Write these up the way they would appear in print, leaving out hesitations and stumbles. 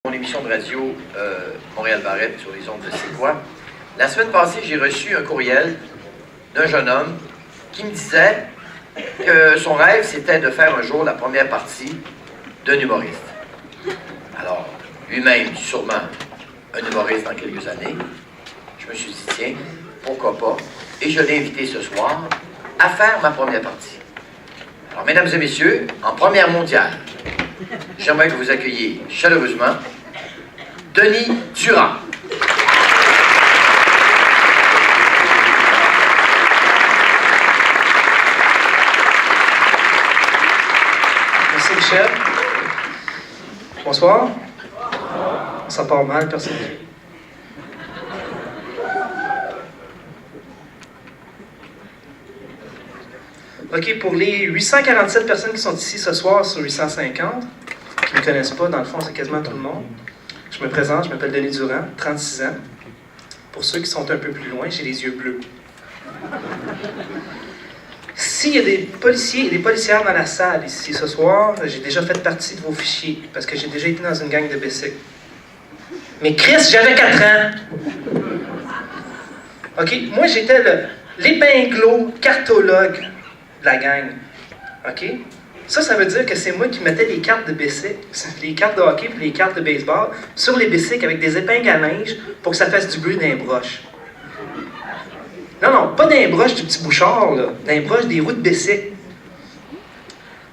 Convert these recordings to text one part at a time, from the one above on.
Mon émission de radio Montréal-Barrette sur les ondes de C'est quoi? La semaine passée, j'ai reçu un courriel d'un jeune homme qui me disait que son rêve, c'était de faire un jour la première partie d'un humoriste. Alors, lui-même, sûrement un humoriste dans quelques années. Je me suis dit, tiens, pourquoi pas? Et je l'ai invité ce soir à faire ma première partie. Alors, mesdames et messieurs, en première mondiale, j'aimerais que vous accueilliez chaleureusement Denis Durand. Merci Michel. Bonsoir. Ça part mal, personne. OK, pour les 847 personnes qui sont ici ce soir sur 850, qui ne me connaissent pas, dans le fond, c'est quasiment tout le monde. Je me présente, je m'appelle Denis Durand, 36 ans. Pour ceux qui sont un peu plus loin, j'ai les yeux bleus. S'il y a des policiers et des policières dans la salle ici ce soir, j'ai déjà fait partie de vos fichiers, parce que j'ai déjà été dans une gang de bicycles. Mais Chris, j'avais 4 ans! OK, moi j'étais l'épinglo cartologue de la gang. OK? Ça veut dire que c'est moi qui mettais les cartes de bicycle, les cartes de hockey et les cartes de baseball sur les bicycles avec des épingles à linge pour que ça fasse du bruit dans les broches. Non, pas dans les broches du petit bouchard, là. Dans les broches des roues de bicycle.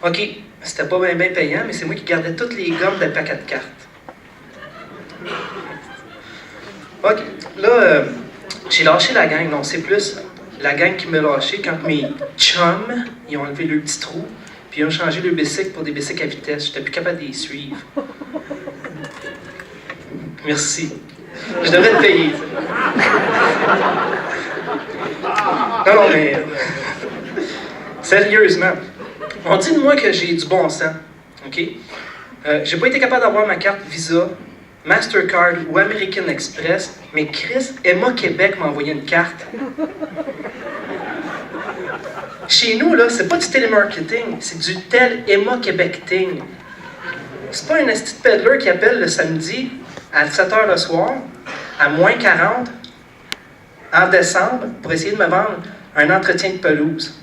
OK, c'était pas bien payant, mais c'est moi qui gardais toutes les gommes de paquet de cartes. OK, là, j'ai lâché la gang. Non, c'est plus la gang qui m'a lâché quand mes chums, ils ont enlevé le petit trou. Puis ils ont changé le bicycle pour des bicycles à vitesse. J'étais plus capable de les suivre. Merci. Je devrais te payer. Non, mais... sérieusement. On dit de moi que j'ai du bon sens. OK? J'ai pas été capable d'avoir ma carte Visa, Mastercard ou American Express, mais Chris, Emma Québec m'a envoyé une carte. Chez nous, là, c'est pas du télémarketing, c'est du tel Emma Québec-ting. C'est pas un esti de peddler qui appelle le samedi à 7h le soir, à moins 40, en décembre, pour essayer de me vendre un entretien de pelouse.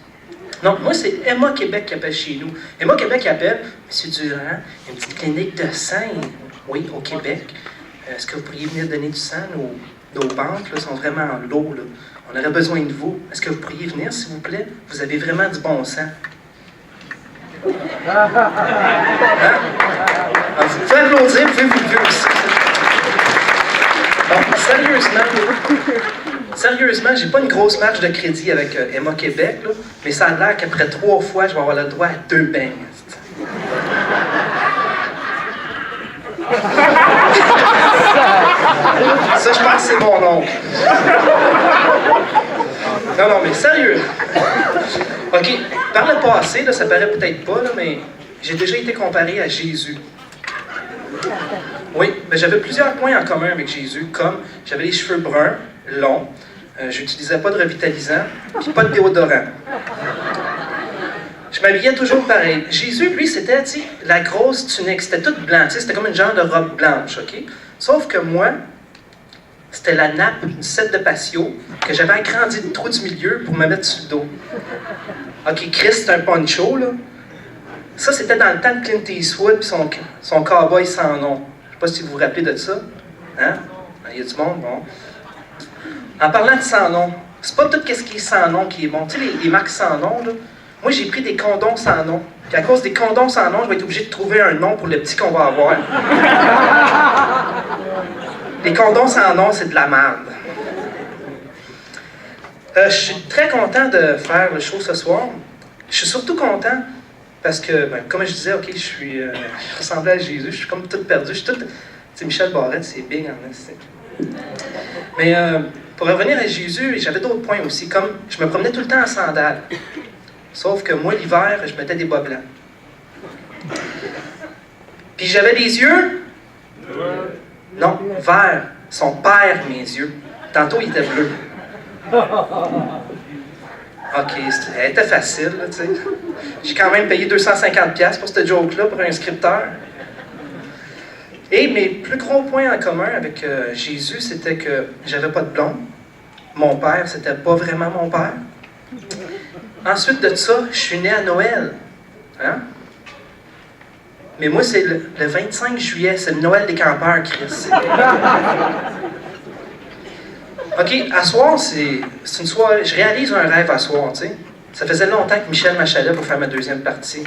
Non, moi, c'est Emma Québec qui appelle chez nous. Emma Québec appelle, Monsieur Durand, une petite clinique de sang, oui, au Québec. Est-ce que vous pourriez venir donner du sang? Nos banques là, sont vraiment en l'eau, là. On aurait besoin de vous. Est-ce que vous pourriez venir, s'il vous plaît? Vous avez vraiment du bon sang. Hein? Alors, vous pouvez applaudir, vous pouvez vous lever aussi. Bon, sérieusement, j'ai pas une grosse marge de crédit avec Emma Québec, là, mais ça a l'air qu'après 3 fois, je vais avoir le droit à 2 beignes. Ça, je pense que c'est mon nom. Non, mais sérieux. OK, par le passé, là, ça paraît peut-être pas, là, mais j'ai déjà été comparé à Jésus. Oui, mais j'avais plusieurs points en commun avec Jésus, comme j'avais les cheveux bruns, longs, j'utilisais pas de revitalisant, puis pas de déodorant. Je m'habillais toujours pareil. Jésus, lui, c'était, tu sais, la grosse tunique, c'était toute blanche, tu sais, c'était comme une genre de robe blanche, OK? Sauf que moi, c'était la nappe du set de patio que j'avais agrandi le trou du milieu pour me mettre sur le dos. OK, Chris, c'est un poncho, là. Ça, c'était dans le temps de Clint Eastwood et son cowboy sans nom. Je sais pas si vous vous rappelez de ça. Hein? Il y a du monde, bon. En parlant de sans nom, c'est pas tout ce qui est sans nom qui est bon. Tu sais, les marques sans nom, là. Moi, j'ai pris des condoms sans nom. Puis à cause des condoms sans nom, je vais être obligé de trouver un nom pour le petit qu'on va avoir. Les condoms sans nom, c'est de la merde. Je suis très content de faire le show ce soir. Je suis surtout content parce que, comme je disais, OK, je ressemblais à Jésus, je suis comme tout perdu. Je suis tout... Tu sais, Michel Barrette, c'est big en esti. Mais pour revenir à Jésus, j'avais d'autres points aussi, comme je me promenais tout le temps en sandales. Sauf que moi, l'hiver, je mettais des bas blancs. Puis j'avais des yeux... Non, vert. Son père, mes yeux. Tantôt, il était bleu. OK, elle était facile, là, tu sais. J'ai quand même payé 250$ pour cette joke-là, pour un scripteur. Et mes plus gros points en commun avec Jésus, c'était que j'avais pas de blonde. Mon père, c'était pas vraiment mon père. Ensuite de ça, je suis né à Noël. Hein? Mais moi, c'est le 25 juillet, c'est le Noël des campeurs, Chris. OK, à soir, c'est une soirée. Je réalise un rêve à soir, tu sais. Ça faisait longtemps que Michel m'achalait pour faire ma deuxième partie.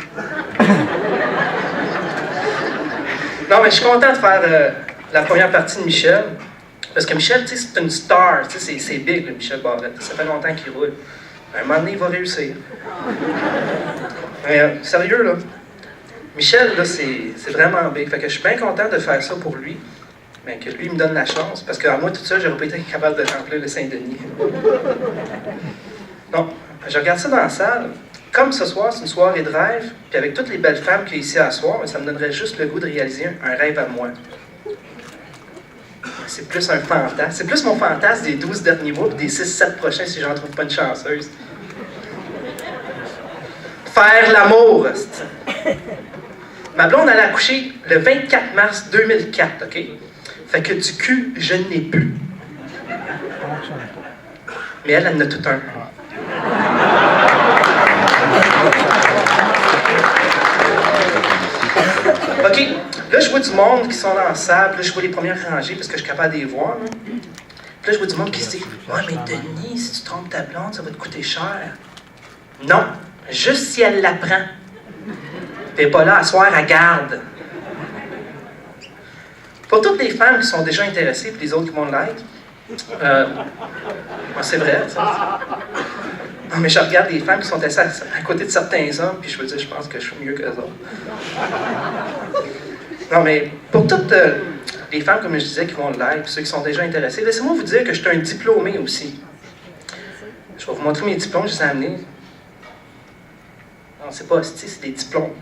Non, mais je suis content de faire la première partie de Michel. Parce que Michel, tu sais, c'est une star. Tu sais, c'est big, le Michel Barrette. Ça fait longtemps qu'il roule. À un moment donné, il va réussir. Mais sérieux, là. Michel, là, c'est vraiment big. Fait que je suis bien content de faire ça pour lui. Mais que lui me donne la chance. Parce qu'à moi, tout ça, j'aurais pas été capable de remplir le Saint-Denis. Non, je regarde ça dans la salle. Comme ce soir, c'est une soirée de rêve, puis avec toutes les belles femmes qu'il y a ici à soir, ça me donnerait juste le goût de réaliser un rêve à moi. C'est plus un fantasme. C'est plus mon fantasme des 12 derniers mois, puis des 6-7 prochains si j'en trouve pas une chanceuse. Faire l'amour. Ma blonde allait accoucher le 24 mars 2004, OK? Fait que du cul, je n'ai plus. Mais elle en a tout un. OK, là, je vois du monde qui sont dans la salle, là, je vois les premières rangées parce que je suis capable de les voir. Là. Puis là, je vois du monde qui se dit « Ouais, mais Denis, si tu trompes ta blonde, ça va te coûter cher. » Non, juste si elle l'apprend. T'es pas là à soir à garde. Pour toutes les femmes qui sont déjà intéressées, puis les autres qui vont l'être, c'est vrai, ça. Non, mais je regarde des femmes qui sont assises à côté de certains hommes, puis je veux dire, je pense que je suis mieux qu'eux autres. Non, mais pour toutes les femmes, comme je disais, qui vont l'être, puis ceux qui sont déjà intéressés, laissez-moi vous dire que je suis un diplômé aussi. Je vais vous montrer mes diplômes, je les ai amenés. Non, c'est pas hostie, c'est des diplômes.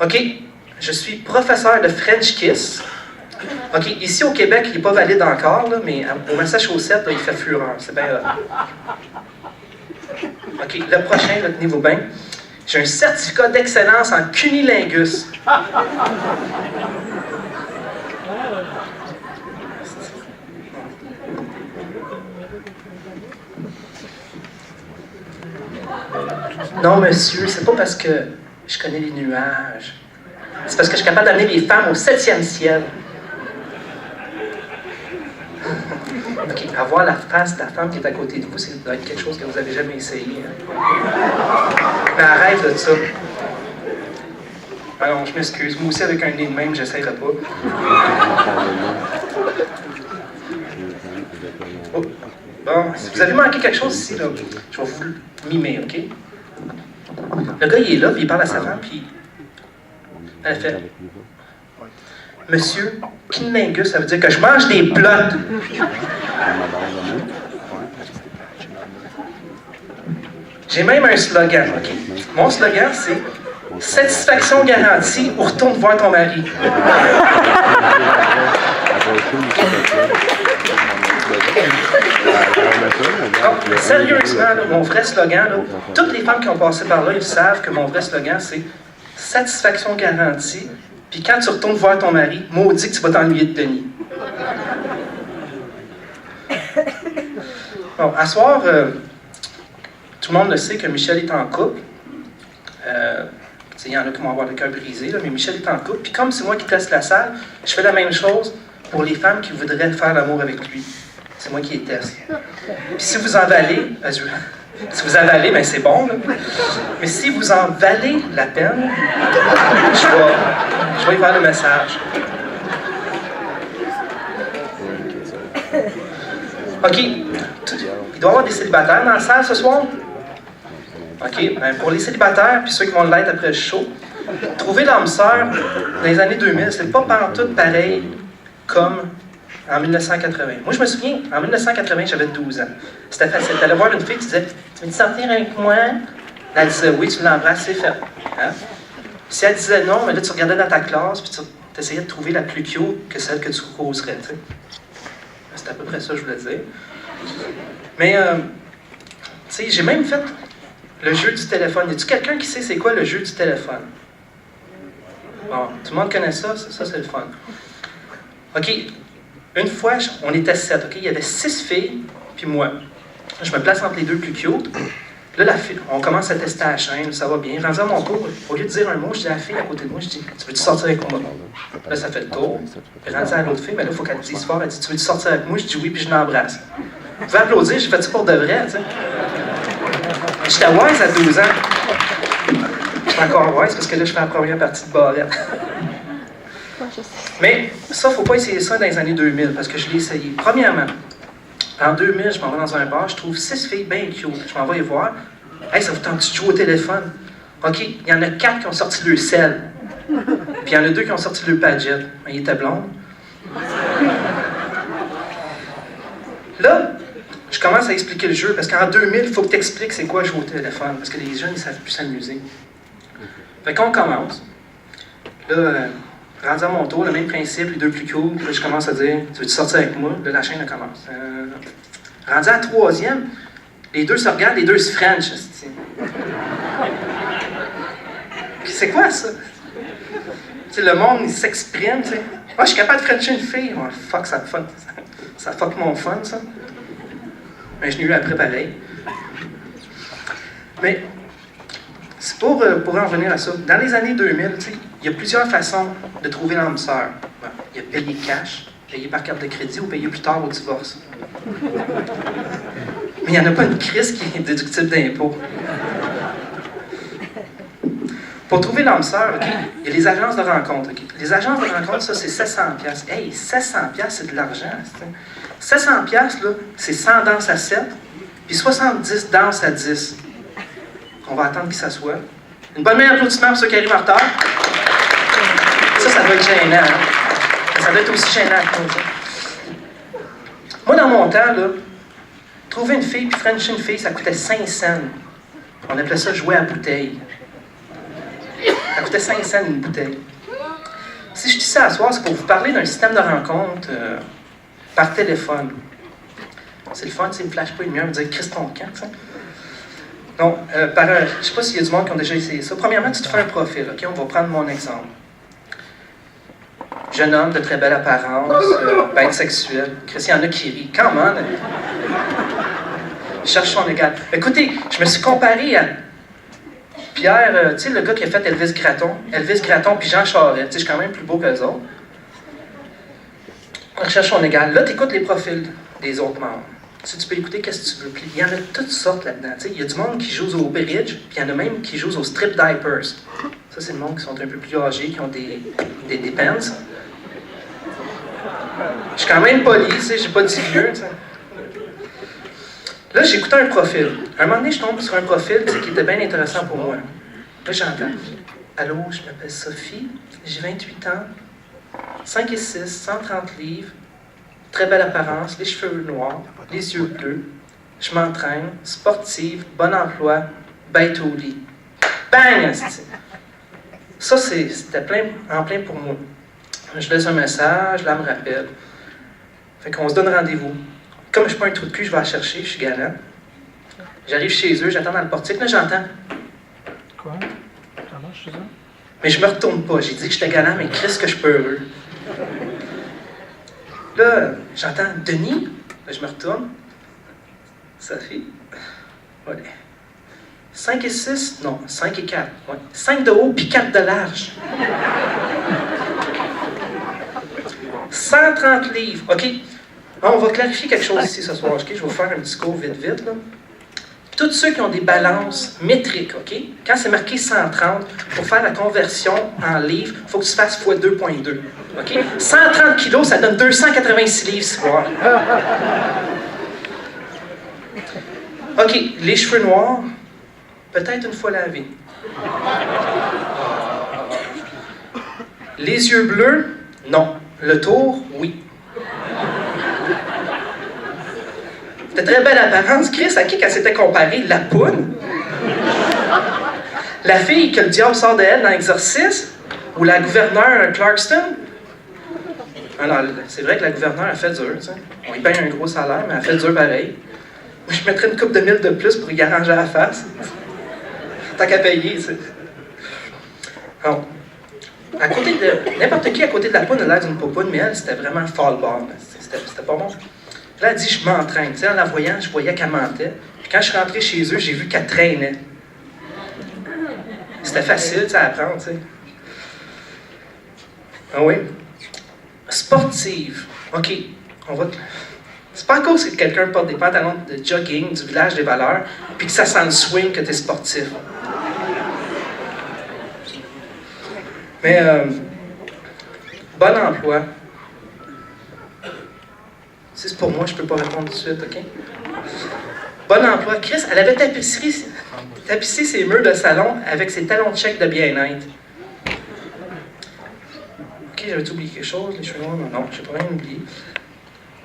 OK, je suis professeur de French Kiss. OK, ici au Québec, il n'est pas valide encore, là, mais au Massachusetts, là, il fait fureur. C'est bien OK, le prochain, là, tenez-vous bien. J'ai un certificat d'excellence en cunilingus. Non, monsieur, c'est pas parce que je connais les nuages. C'est parce que je suis capable d'amener les femmes au 7e ciel. OK, avoir la face de la femme qui est à côté de vous, c'est doit être quelque chose que vous n'avez jamais essayé. Hein? Mais arrête de ça. Alors, je m'excuse. Moi aussi, avec un nez de même, j'essaierai pas. Oh. Bon, si vous avez manqué quelque chose ici, là, je vais vous le mimer, OK? Le gars, il est là, puis il parle à sa femme, puis elle fait « Monsieur, cunilingus, ça veut dire que je mange des plottes. » J'ai même un slogan, OK? Mon slogan, c'est « Satisfaction garantie ou retourne voir ton mari. » Non, sérieusement, là, mon vrai slogan, là, toutes les femmes qui ont passé par là, ils savent que mon vrai slogan, c'est « Satisfaction garantie, puis quand tu retournes voir ton mari, maudit que tu vas t'ennuyer de Denis. » Bon, à soir, tout le monde le sait que Michel est en couple. Il y en a qui vont avoir le cœur brisé, là, mais Michel est en couple. Puis comme c'est moi qui teste la salle, je fais la même chose pour les femmes qui voudraient faire l'amour avec lui. C'est moi qui les teste. Puis si vous en valez, si vous en valez, ben c'est bon, là. Mais si vous en valez la peine, je vais y faire le message. OK. Il doit y avoir des célibataires dans la salle ce soir? OK. Ben pour les célibataires, puis ceux qui vont l'être après le show, trouver l'âme sœur dans les années 2000, c'est pas pantoute pareil comme en 1980. Moi, je me souviens, en 1980, j'avais 12 ans. C'était facile. Tu allais voir une fille, tu disais « Tu veux te sortir avec moi? » Elle disait « Oui, tu l'embrasses, c'est fait. Hein? » Si elle disait non, mais là, tu regardais dans ta classe, puis tu essayais de trouver la plus cute que celle que tu causerais. C'est à peu près ça que je voulais dire. Mais, tu sais, j'ai même fait le jeu du téléphone. Y a-t-il quelqu'un qui sait c'est quoi le jeu du téléphone? Bon, tout le monde connaît ça, ça c'est le fun. OK, une fois, on était 7, OK? Il y avait 6 filles, puis moi. Je me place entre les deux plus cute. Là, la fille, on commence à tester la chaîne, ça va bien. Rendu à mon tour, au lieu de dire un mot, je dis à la fille à côté de moi, je dis, tu veux-tu sortir avec moi? Là, ça fait le tour. Puis rendu à l'autre fille, mais là, il faut qu'elle dise fort, elle dit, tu veux-tu sortir avec moi? Je dis oui, puis je l'embrasse. Vous pouvez applaudir, j'ai fait ça pour de vrai, tu sais. J'étais wise à 12 ans. Je suis encore wise parce que là, je fais la première partie de barrette. Mais ça, il ne faut pas essayer ça dans les années 2000 parce que je l'ai essayé. Premièrement, en 2000, je m'en vais dans un bar, je trouve 6 filles bien cute. Je m'en vais les voir. Hey, ça vous tente de jouer au téléphone? OK, il y en a 4 qui ont sorti le sel. Puis il y en a 2 qui ont sorti le padjet. Il était blonde. Là, je commence à expliquer le jeu parce qu'en 2000, il faut que tu expliques c'est quoi jouer au téléphone parce que les jeunes, ils ne savent plus s'amuser. Fait qu'on commence. Là, rendu à mon tour, le même principe, les 2 plus cool. Puis là, je commence à dire, tu veux-tu sortir avec moi? Là, la chaîne elle commence. Rendu à la 3e, les 2 se regardent, les 2 se frenchent. C'est quoi ça? T'sais, le monde, il s'exprime. Moi, je suis capable de frencher une fille. Oh, fuck, ça fun. Ça fuck mon fun, ça. Mais je l'ai eu après pareil. Mais c'est pour en revenir à ça. Dans les années 2000, il y a plusieurs façons de trouver l'âme sœur. Bon, il y a payer cash, payer par carte de crédit ou payer plus tard au divorce. Mais il n'y en a pas une crise qui est déductible d'impôt. Pour trouver l'âme sœur, okay, il y a les agences de rencontre. Okay. Les agences de rencontre, ça, c'est 700$. Hey, 700$, c'est de l'argent. 700$, là, c'est 100 danses à 7, puis 70 danses à 10. On va attendre qu'il s'assoie. Une bonne main d'applaudissement pour ceux qui arrivent en retard. Ça doit être gênant. Hein? Ça doit être aussi gênant que nous. Moi, dans mon temps, là, trouver une fille puis frencher une fille, ça coûtait 5 cents. On appelait ça jouer à bouteille. Ça coûtait 5 cents une bouteille. Si je dis ça à soir, c'est pour vous parler d'un système de rencontre par téléphone. C'est le fun, il me flash pas une lumière, me dire Chris ton camp, ça. Non, je ne sais pas s'il y a du monde qui ont déjà essayé ça. Premièrement, tu te fais un profil, OK? On va prendre mon exemple. Jeune homme de très belle apparence, bête sexuelle. Chris, il y en a qui rient. Come on! Je cherche son égal. Écoutez, je me suis comparé à Pierre, tu sais, le gars qui a fait Elvis Gratton puis Jean Charest. Tu sais, je suis quand même plus beau qu'eux autres. On recherche son égal. Là, tu écoutes les profils des autres membres. Tu peux écouter qu'est-ce que tu veux. Puis il y en a toutes sortes là-dedans. Il y a du monde qui joue au bridge, puis il y en a même qui jouent aux strip diapers. Ça, c'est le monde qui sont un peu plus âgés, qui ont des pants. Je suis quand même poli, j'ai pas dit vieux. T'sais. Là, j'ai écouté un profil. À un moment donné, je tombe sur un profil qui était bien intéressant pour moi. Là, j'entends. Allô, je m'appelle Sophie, j'ai 28 ans, 5 et 6, 130 livres, très belle apparence, les cheveux noirs, les yeux bleus. Je m'entraîne, sportive, bon emploi, bête au lit. Bang! Ça, c'était en plein pour moi. Je laisse un message, là, elle me rappelle. Fait qu'on se donne rendez-vous. Comme je suis pas un trou de cul, je vais la chercher, je suis galant. J'arrive chez eux, j'attends dans le portique, là, j'entends. Quoi? Comment je suis ça? Mais je me retourne pas. J'ai dit que j'étais galant, mais Christ que je peux heureux. Là, j'entends Denis. Là, je me retourne. Sophie. Ouais. 5 et 6? Non, 5 et 4. Ouais. 5 de haut puis 4 de large. 130 livres. OK. On va clarifier quelque chose ici ce soir. OK? Je vais vous faire un petit cours vite. Là. Tous ceux qui ont des balances métriques, OK? Quand c'est marqué 130, pour faire la conversion en livres, il faut que tu fasses x 2.2. OK? 130 kilos, ça donne 286 livres ce soir. OK, les cheveux noirs, peut-être une fois lavés. Les yeux bleus, non. Le tour, oui. C'était très belle apparence. Chris, à qui qu'elle s'était comparée? La poune? La fille que le diable sort d'elle dans l'exorcisme? Ou la gouverneure Clarkston? Alors, c'est vrai que la gouverneure a fait dur, tu sais. On lui paye un gros salaire, mais elle a fait dur pareil. Moi, je mettrais une couple de mille de plus pour y arranger la face. Tant qu'à payer, tu sais. Bon. À côté de... N'importe qui à côté de la poune a l'air d'une popoune, mais elle, c'était vraiment fall ball. C'était pas bon. Là, elle dit, je m'entraîne. Tu sais, en la voyant, je voyais qu'elle mentait. Puis quand je suis rentré chez eux, j'ai vu qu'elle traînait. C'était facile, tu sais, à apprendre, tu sais. Ah oui? Sportive. OK, on va... C'est pas à cause que quelqu'un porte des pantalons de jogging du village des valeurs, puis que ça sent le swing que t'es sportif. Mais, bon emploi. Si c'est pour moi, je peux pas répondre tout de suite, OK? Bon emploi. Chris, elle avait tapissé ses murs de salon avec ses talons de chèque de bien-être. OK, j'avais oublié quelque chose, les cheveux noirs? Non, j'ai pas rien oublié.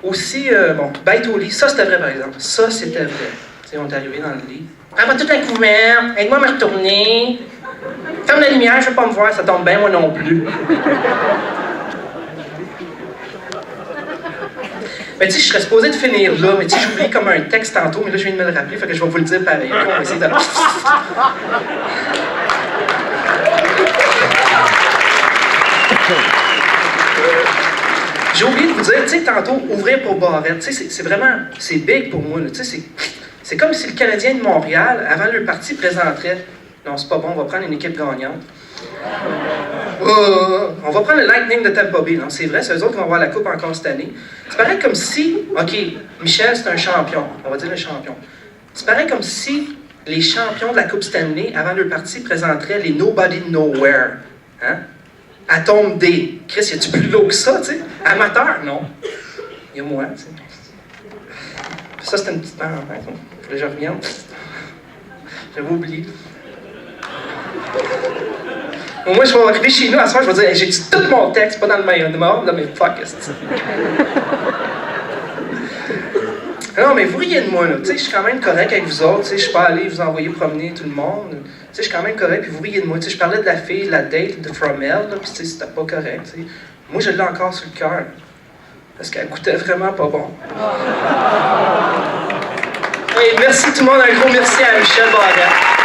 Aussi, bon, bête au lit, ça c'était vrai par exemple. Ça c'était vrai. Tu sais, on est arrivé dans le lit. Prends-moi toute la couverte, aide-moi à me retourner. Ferme la lumière, je veux pas me voir, ça tombe bien, moi non plus. Mais tu sais, je serais supposé de finir là, mais tu sais, j'ai oublié comme un texte tantôt, mais là je viens de me le rappeler, fait que je vais vous le dire pareil. On va essayer de... J'ai oublié de vous dire, tu sais, tantôt, ouvrir pour Barrette, tu sais, c'est vraiment, c'est big pour moi, tu sais, c'est comme si le Canadien de Montréal, avant leur partie, présenterait, non, c'est pas bon, on va prendre une équipe gagnante. On va prendre le Lightning de Tampa Bay, non, c'est vrai, c'est eux autres qui vont avoir la coupe encore cette année. C'est pareil comme si, OK, Michel, c'est un champion, on va dire le champion. C'est pareil comme si les champions de la Coupe Stanley, avant leur partie, présenteraient les Nobody Nowhere, hein? Atome D. Chris, y a-tu plus lourd que ça, tu sais? Amateur, non. Il y a moi, tu sais. Ça, c'était une petite parenthèse. Faut que je revienne. J'avais oublié. Bon, moi, je vais arriver chez nous à ce soir, je vais dire, hey, j'ai dit tout mon texte, pas dans le meilleur mort, là, mais fuck, est-ce Non, mais vous riez de moi, là. Tu sais, je suis quand même correct avec vous autres. Tu sais, je suis pas allé vous envoyer promener tout le monde. Tu sais, je suis quand même correct, puis vous riez de moi. Tu sais, je parlais de la fille, de la date de From Hell, là, puis tu sais, c'était pas correct, tu sais. Moi, je l'ai encore sur le cœur. Parce qu'elle goûtait vraiment pas bon. Et merci tout le monde, un gros merci à Michel Barrette.